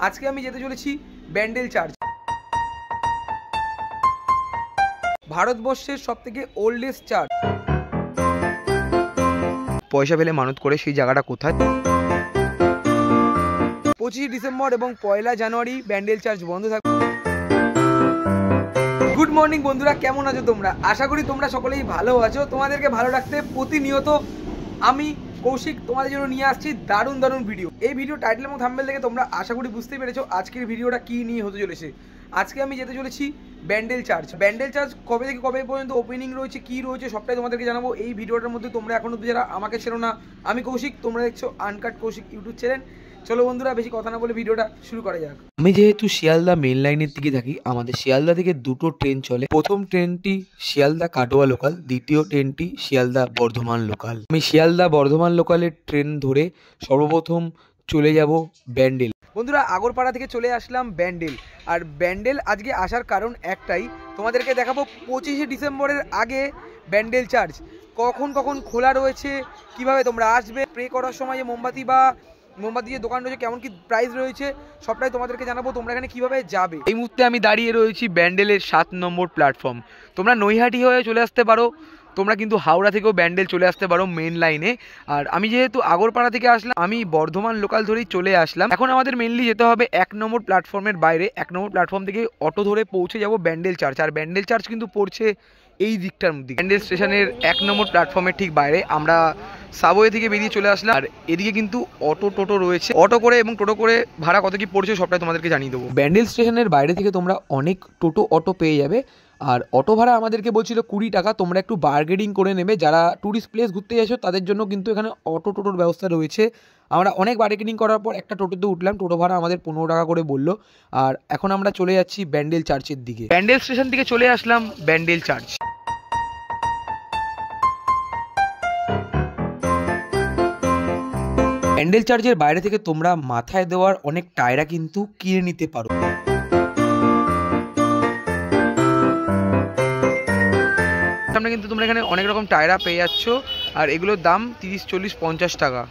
আজকে আমি যেতে চলেছি ব্যান্ডেল চার্চ, ভারতবর্ষের সবথেকে ওল্ডেস্ট চার্চ। পয়সা ফেলে মানত করে সেই জায়গাটা কোথায়? 25 ডিসেম্বর এবং 1 জানুয়ারি ব্যান্ডেল চার্চ বন্ধ থাকবে। গুড মর্নিং বন্ধুরা, কেমন আছো তোমরা? আশা করি তোমরা সকলেই ভালো আছো। তোমাদেরকে ভালো রাখতে প্রতিনিয়ত আমি কৌশিক তোমাদের জন্য নিয়ে আসছি দারুণ দারুণ ভিডিও। এই ভিডিও টাইটেল এবং থাম্বনেল থেকে তোমরা আশা করি বুঝতেই পেরেছো আজকের ভিডিওটা কী নিয়ে হতে চলেছে। আজকে আমি যেতে চলেছি ব্যান্ডেল চার্চ। ব্যান্ডেল চার্চ কবে থেকে কবে পর্যন্ত ওপেনিং রয়েছে, কী রয়েছে সবটাই তোমাদেরকে জানাবো এই ভিডিওটার মধ্যে। তোমরা এখন অব্দি যারা আমাকে ছিল না, আমি কৌশিক, তোমরা দেখছো আনকাট কৌশিক ইউটিউব চ্যানেল। চলো বন্ধুরা, বেশি কথা না বলে ভিডিওটা শুরু করা যাক। আমি যেহেতু শিয়ালদা মেন লাইনের দিকে থাকি, আমাদের শিয়ালদা থেকে দুটো ট্রেন চলে। প্রথম ট্রেনটি শিয়ালদা কাটোয়া লোকাল, দ্বিতীয় ট্রেনটি শিয়ালদা বর্ধমান লোকাল। আমি শিয়ালদা বর্ধমান লোকালের ট্রেন ধরে সর্বপ্রথম চলে যাব ব্যান্ডেল। বন্ধুরা, আগরপাড়া থেকে চলে আসলাম ব্যান্ডেল। আর ব্যান্ডেল আজকে আসার কারণ একটাই, তোমাদেরকে দেখাবো 25 ডিসেম্বরের আগে ব্যান্ডেল চার্চ কখন কখন খোলা রয়েছে, কিভাবে তোমরা আসবে, প্রে করার সময় যে মোমবাতি যে দোকান রয়েছে, কেমন কি প্রাইস রয়েছে, সবটাই তোমাদেরকে জানাবো। তোমরা এখানে কিভাবে যাবে। এই মুহূর্তে আমি দাঁড়িয়ে রয়েছি ব্যান্ডেলের 7 নম্বর প্ল্যাটফর্ম। তোমরা নৈহাটি হয়ে চলে আসতে পারো, তোমরা কিন্তু হাওড়া থেকেও ব্যান্ডেল চলে আসতে পারো মেন লাইনে। আর আমি যেহেতু আগরপাড়া থেকে আসলাম, আমি বর্ধমান লোকাল ধরেই চলে আসলাম। এখন আমাদের মেনলি যেতে হবে 1 নম্বর প্ল্যাটফর্মের বাইরে। 1 নম্বর প্ল্যাটফর্ম থেকে অটো ধরে পৌঁছে যাব ব্যান্ডেল চার্চ। আর ব্যান্ডেল চার্চ কিন্তু পড়ছে এই দিকটার মধ্যে, ব্যান্ডেল স্টেশনের 1 নম্বর প্ল্যাটফর্মের ঠিক বাইরে। আমরা সাবওয়ে থেকে বেরিয়ে চলে আসলাম। আর এদিকে কিন্তু টোটো রয়েছে, অটো করে এবং টোটো করে ভাড়া কত কি পড়ছে সবটাই তোমাদেরকে জানিয়ে দেবো। ব্যান্ডেল স্টেশনের বাইরে থেকে তোমরা অনেক অটো পেয়ে যাবে। আর অটো ভাড়া আমাদেরকে বলছিল 20 টাকা। তোমরা একটু বার্গেনিং করে নেবে। যারা ট্যুরিস্ট প্লেস ঘুরতে যাচ্ছ তাদের জন্য কিন্তু এখানে টোটোর ব্যবস্থা রয়েছে। আমরা অনেক বার্গেনিং করার পর একটা টোটোতে উঠলাম। টোটো ভাড়া আমাদের 15 টাকা করে বললো। আর এখন আমরা চলে যাচ্ছি ব্যান্ডেল চার্চের দিকে। ব্যান্ডেল স্টেশন থেকে চলে আসলাম ব্যান্ডেল চার্চ। ব্যান্ডেল চার্চের বাইরে থেকে তোমরা মাথায় দেওয়ার অনেক টায়রা কিন্তু কিনে নিতে পারো। সামনে কিন্তু তোমরা এখানে অনেক রকম টায়রা পেয়ে যাচ্ছ। আর এগুলোর দাম 30, 40, 50 টাকা।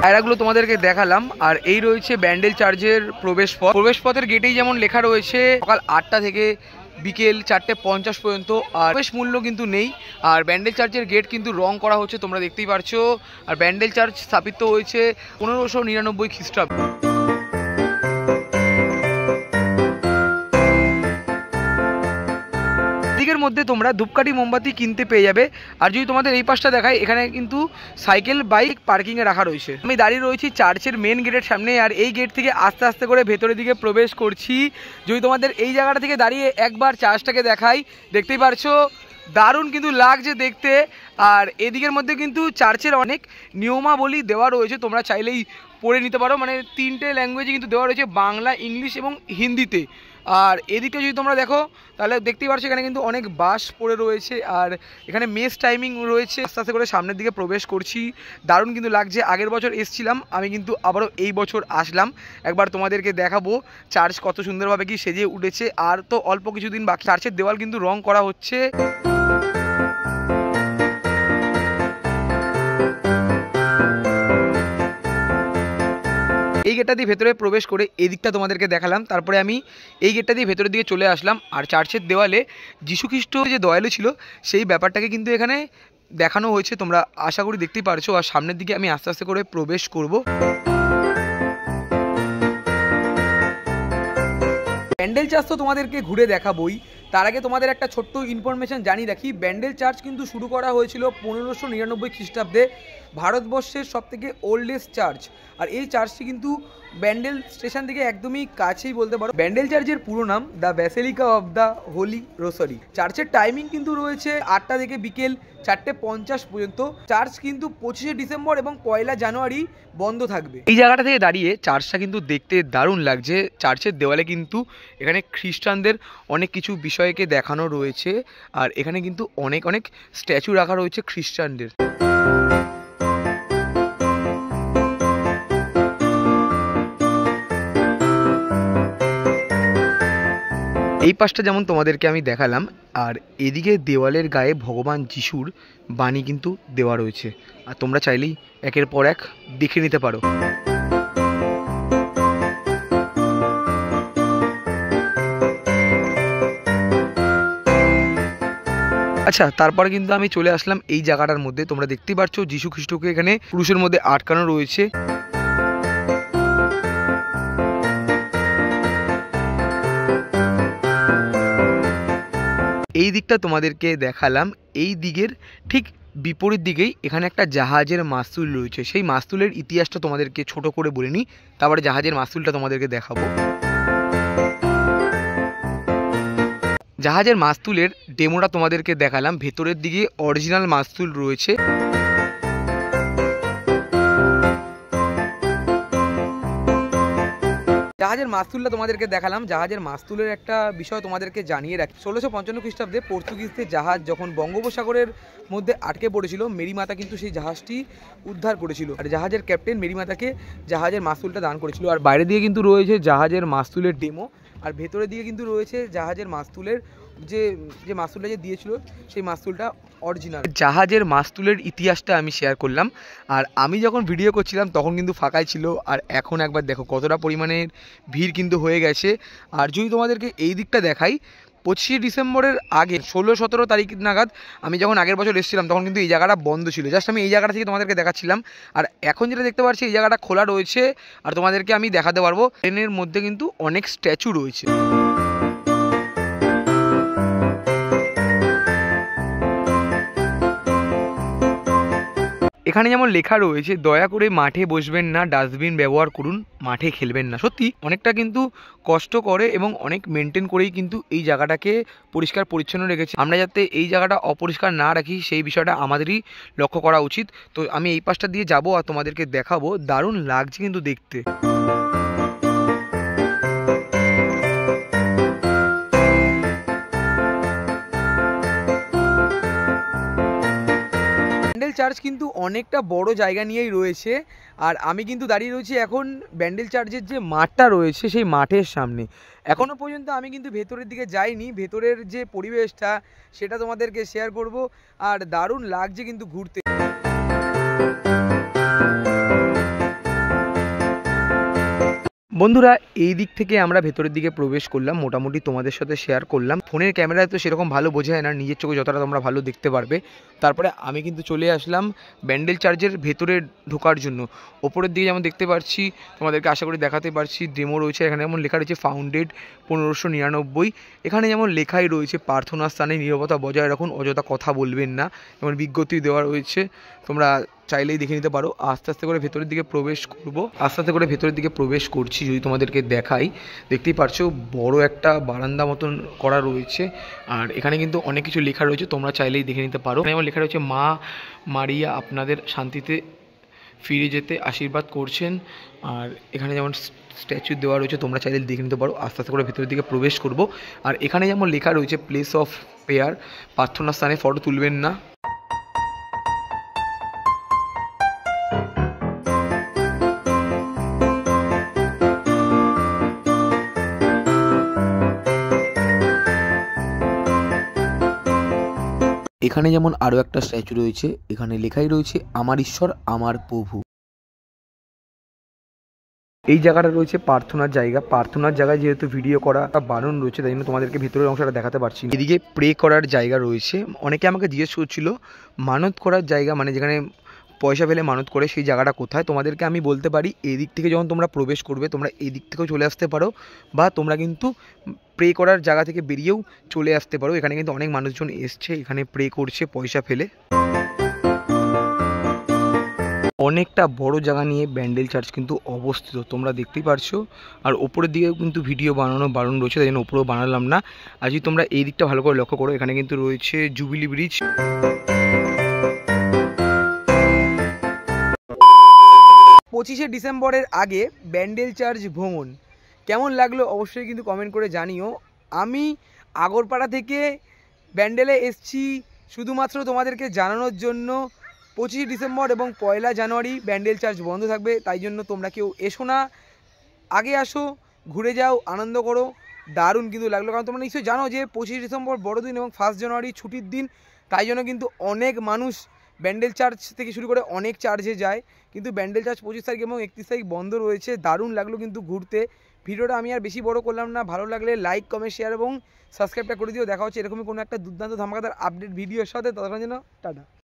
টায়রাগুলো তোমাদেরকে দেখালাম। আর এই রয়েছে ব্যান্ডেল চার্চের প্রবেশপথ। প্রবেশপথের গেটেই যেমন লেখা রয়েছে সকাল 8টা থেকে বিকেল 4:50 পর্যন্ত। আর প্রবেশ মূল্য কিন্তু নেই। আর ব্যান্ডেল চার্চের গেট কিন্তু রং করা হচ্ছে, তোমরা দেখতেই পারছো। আর ব্যান্ডেল চার্চ স্থাপিত হয়েছে 1599 খ্রিস্টাব্দে। দিকের মধ্যে তোমরা ধূপকাঠি মোমবাতি কিনতে পেয়ে যাবে। আর যদি তোমাদের এই পাশটা দেখায়, এখানে কিন্তু সাইকেল বাইক পার্কিংয়ে রাখা রয়েছে। আমি দাঁড়িয়ে রয়েছি চার্চের মেন গেটের সামনে। আর এই গেট থেকে আস্তে আস্তে করে ভেতরের দিকে প্রবেশ করছি। যদি তোমাদের এই জায়গাটা থেকে দাঁড়িয়ে একবার চার্চটাকে দেখাই, দেখতেই পারছো দারুণ কিন্তু লাগছে দেখতে। আর এদিকের মধ্যে কিন্তু চার্চের অনেক নিয়মাবলী দেওয়া রয়েছে, তোমরা চাইলেই পড়ে নিতে পারো। মানে 3টে ল্যাঙ্গুয়েজে কিন্তু দেওয়া রয়েছে, বাংলা, ইংলিশ এবং হিন্দিতে। আর এদিকে যদি তোমরা দেখো তাহলে দেখতেই পারছো এখানে কিন্তু অনেক বাস পড়ে রয়েছে। আর এখানে মেস টাইমিং রয়েছে। আস্তে আস্তে করে সামনের দিকে প্রবেশ করছি। দারুণ কিন্তু লাগছে। আগের বছর এসছিলাম আমি, কিন্তু আবারও এই বছর আসলাম। একবার তোমাদেরকে দেখাবো চার্চ কত সুন্দরভাবে কি সেজে উঠেছে। আর তো অল্প কিছুদিন বাকি। চার্চের দেওয়াল কিন্তু রং করা হচ্ছে। এই গেটটা দিয়ে ভেতরে প্রবেশ করে এদিকটা তোমাদেরকে দেখালাম। তারপরে আমি এই গেটটা দিয়ে ভেতরের দিকে চলে আসলাম। আর চার্চের দেওয়ালে যীশুখ্রিস্ট যে দয়ালু ছিল সেই ব্যাপারটাকে কিন্তু এখানে দেখানো হয়েছে, তোমরা আশা করি দেখতেই পারছো। আর সামনের দিকে আমি আস্তে আস্তে করে প্রবেশ করব। ব্যান্ডেল চার্চ তো তোমাদেরকে ঘুরে দেখাবই, তার আগে তোমাদের একটা ছোট্ট ইনফরমেশন জানিয়ে রাখি। ব্যান্ডেল চার্চ কিন্তু শুরু করা হয়েছিল 1599 খ্রিস্টাব্দে, ভারতবর্ষের সবথেকে ওল্ডেস্ট চার্চ। আর এই চার্চটি কিন্তু ব্যান্ডেল স্টেশন থেকে একদমই কাছেই বলতে পারো। ব্যান্ডেল চার্চের পুরো নাম the basilica of the Holi rosary. চার্চের টাইমিং কিন্তু রয়েছে 8টা থেকে বিকেল 4:50 পর্যন্ত। চার্চ কিন্তু 25 ডিসেম্বর এবং 1 জানুয়ারি বন্ধ থাকবে। এই জায়গাটা থেকে দাঁড়িয়ে চার্চটা কিন্তু দেখতে দারুণ লাগছে। চার্চের দেওয়ালে কিন্তু এখানে খ্রিস্টানদের অনেক কিছু বিষয়কে দেখানো রয়েছে। আর এখানে কিন্তু অনেক স্ট্যাচু রাখা রয়েছে খ্রিস্টানদের। এই পাশটা যেমন তোমাদেরকে আমি দেখালাম, আর এদিকে দেওয়ালের গায়ে ভগবান যিশুর বাণী কিন্তু দেওয়া রয়েছে, আর তোমরা চাইলেই একের পর এক দেখে নিতে পারো। আচ্ছা, তারপরে কিন্তু আমি চলে আসলাম এই জায়গাটার মধ্যে। তোমরা দেখতেই পাচ্ছ যিশু খ্রিস্টকে এখানে ক্রুশের মধ্যে আটকানো রয়েছে। এই দিকটা তোমাদেরকে দেখালাম, এই দিকের ঠিক বিপরীত দিকেই এখানে একটা জাহাজের মাস্তুল রয়েছে। সেই মাস্তুলের ইতিহাসটা তোমাদেরকে ছোট করে বলে নিই, তারপরে জাহাজের মাস্তুলটা তোমাদেরকে দেখাবো। জাহাজের মাস্তুলের ডেমোটা তোমাদেরকে দেখালাম, ভেতরের দিকে অরিজিনাল মাস্তুল রয়েছে। জাহাজের মাস্তুলটা তোমাদেরকে দেখালাম। জাহাজের মাস্তুলের একটা বিষয় তোমাদেরকে জানিয়ে রাখি, 1655 খ্রিস্টাব্দে পর্তুগিজদের জাহাজ যখন বঙ্গোপসাগরের মধ্যে আটকে পড়েছিল, মেরিমাতা কিন্তু সেই জাহাজটি উদ্ধার করেছিল, আর জাহাজের ক্যাপ্টেন মেরিমাতাকে জাহাজের মাস্তুলটা দান করেছিল। আর বাইরে দিয়ে কিন্তু রয়েছে জাহাজের মাস্তুলের ডেমো, আর ভেতরের দিকে কিন্তু রয়েছে জাহাজের মাস্তুলের যে মাস্তুলটা যে দিয়েছিল সেই মাস্তুলটা অরিজিনাল। জাহাজের মাস্তুলের ইতিহাসটা আমি শেয়ার করলাম, আর আমি যখন ভিডিও করছিলাম তখন কিন্তু ফাঁকাই ছিল, আর এখন একবার দেখো কতটা পরিমাণের ভিড় কিন্তু হয়ে গেছে। আর যদি তোমাদেরকে এই দিকটা দেখাই, 25শে ডিসেম্বরের আগে 16-17 তারিখ নাগাদ আমি যখন আগের বছর এসেছিলাম তখন কিন্তু এই জায়গাটা বন্ধ ছিল। জাস্ট আমি এই জায়গাটা থেকে তোমাদেরকে দেখাচ্ছিলাম, আর এখন যেটা দেখতে পাচ্ছি এই জায়গাটা খোলা রয়েছে, আর তোমাদেরকে আমি দেখাতে পারবো ট্রেনের মধ্যে কিন্তু অনেক স্ট্যাচু রয়েছে। এখানে যেমন লেখা রয়েছে, দয়া করে মাঠে বসবেন না, ডাস্টবিন ব্যবহার করুন, মাঠে খেলবেন না। সত্যি অনেকটা কিন্তু কষ্ট করে এবং অনেক মেনটেন করেই কিন্তু এই জায়গাটাকে পরিষ্কার পরিচ্ছন্ন রেখেছে। আমরা যাতে এই জায়গাটা অপরিষ্কার না রাখি সেই বিষয়টা আমাদেরই লক্ষ্য করা উচিত। তো আমি এই পাশটা দিয়ে যাব আর তোমাদেরকে দেখাবো, দারুণ লাগছে কিন্তু দেখতে। ব্যান্ডেল চার্চ কিন্তু অনেকটা বড় জায়গা নিয়েই রয়েছে, আর আমি কিন্তু দাঁড়িয়ে রয়েছি এখন ব্যান্ডেল চার্চের যে মাঠটা রয়েছে সেই মাঠের সামনে। এখনও পর্যন্ত আমি কিন্তু ভেতরের দিকে যাইনি, ভেতরের যে পরিবেশটা সেটা তোমাদেরকে শেয়ার করব, আর দারুণ লাগছে কিন্তু ঘুরতে। বন্ধুরা, এই দিক থেকে আমরা ভেতরের দিকে প্রবেশ করলাম, মোটামুটি তোমাদের সাথে শেয়ার করলাম। ফোনের ক্যামেরায় তো সেরকম ভালো বোঝা যায় না, নিজের চোখে যতটা তোমরা ভালো দেখতে পারবে। তারপরে আমি কিন্তু চলে আসলাম ব্যান্ডেল চার্চের ভেতরে ঢোকার জন্য। ওপরের দিকে যেমন দেখতে পাচ্ছি, তোমাদেরকে আশা করি দেখাতে পারছি, ডেমো রয়েছে। এখানে যেমন লেখা রয়েছে ফাউন্ডেড 1599। এখানে যেমন লেখাই রয়েছে, প্রার্থনা স্থানে নীরবতা বজায় রাখুন, অযথা কথা বলবেন না। যেমন বিজ্ঞপ্তি দেওয়া রয়েছে, তোমরা চাইলেই দেখে নিতে পারো। আস্তে আস্তে করে ভেতরের দিকে প্রবেশ করব, আস্তে আস্তে করে ভেতরের দিকে প্রবেশ করছি। যদি তোমাদেরকে দেখাই, দেখতেই পারছো বড় একটা বারান্দা মতন করা রয়েছে, আর এখানে কিন্তু অনেক কিছু লেখা রয়েছে, তোমরা চাইলেই দেখে নিতে পারো। যেমন লেখা রয়েছে, মা মারিয়া আপনাদের শান্তিতে ফিরে যেতে আশীর্বাদ করছেন। আর এখানে যেমন স্ট্যাচু দেওয়া রয়েছে, তোমরা চাইলে দেখে নিতে পারো। আস্তে আস্তে করে ভেতরের দিকে প্রবেশ করব, আর এখানে যেমন লেখা রয়েছে প্লেস অফ প্রেয়ার, প্রার্থনা স্থানে ফটো তুলবেন না। এখানে যেমন আরও একটা স্ট্যাচু রয়েছে, এখানে লেখাই রয়েছে আমার ঈশ্বর আমার প্রভু। এই জায়গাটা রয়েছে প্রার্থনার জায়গা। প্রার্থনার জায়গায় যেহেতু ভিডিও করা বারণ রয়েছে, তাই জন্য তোমাদেরকে ভিতরের অংশটা দেখাতে পারছি। এদিকে প্রে করার জায়গা রয়েছে। অনেকে আমাকে জিজ্ঞেস করছিল মানত করার জায়গা, মানে যেখানে পয়সা ফেলে মানত করে, সেই জায়গাটা কোথায়। তোমাদেরকে আমি বলতে পারি, এই দিক থেকে যখন তোমরা প্রবেশ করবে, তোমরা এই দিক থেকেও চলে আসতে পারো, বা তোমরা কিন্তু প্রে করার জায়গা থেকে বেরিয়েও চলে আসতে পারো। এখানে কিন্তু অনেক মানুষজন এসছে, এখানে প্রে করছে পয়সা ফেলে। অনেকটা বড় জায়গা নিয়ে ব্যান্ডেল চার্চ কিন্তু অবস্থিত, তোমরা দেখতেই পারছো। আর ওপরের দিকেও কিন্তু ভিডিও বানানো বারণ রয়েছে, তাই জন্য ওপরেও বানালাম না। আর যদি তোমরা এই দিকটা ভালো করে লক্ষ্য করো, এখানে কিন্তু রয়েছে জুবিলি ব্রিজ। 25শে ডিসেম্বরের আগে ব্যান্ডেল চার্চ ভ্রমণ কেমন লাগলো অবশ্যই কিন্তু কমেন্ট করে জানিও। আমি আগরপাড়া থেকে ব্যান্ডেলে এসছি শুধুমাত্র তোমাদেরকে জানানোর জন্য। 25শে ডিসেম্বর এবং 1 জানুয়ারি ব্যান্ডেল চার্চ বন্ধ থাকবে, তাই জন্য তোমরা কেউ এসো না, আগে আসো, ঘুরে যাও, আনন্দ করো। দারুণ কিন্তু লাগলো। কারণ তোমরা নিশ্চয়ই জানো যে 25 ডিসেম্বর বড়দিন এবং 1 জানুয়ারি ছুটির দিন, তাই জন্য কিন্তু অনেক মানুষ ব্যান্ডেল চার্চ থেকে শুরু করে অনেক চার্চে যায়, কিন্তু ব্যান্ডেল চার্চ 25 তারিখ এবং 31 তারিখ বন্ধ রয়েছে। দারুণ লাগলো কিন্তু ঘুরতে। ভিডিওটা আমি আর বেশি বড় করলাম না, ভালো লাগলে লাইক কমেন্ট শেয়ার এবং সাবস্ক্রাইবটা করে দিও। দেখা হচ্ছে এরকমই কোনো একটা দুর্দান্ত ধামাকাদার আপডেট ভিডিওর সাথে, ততক্ষণ যেন টাটা।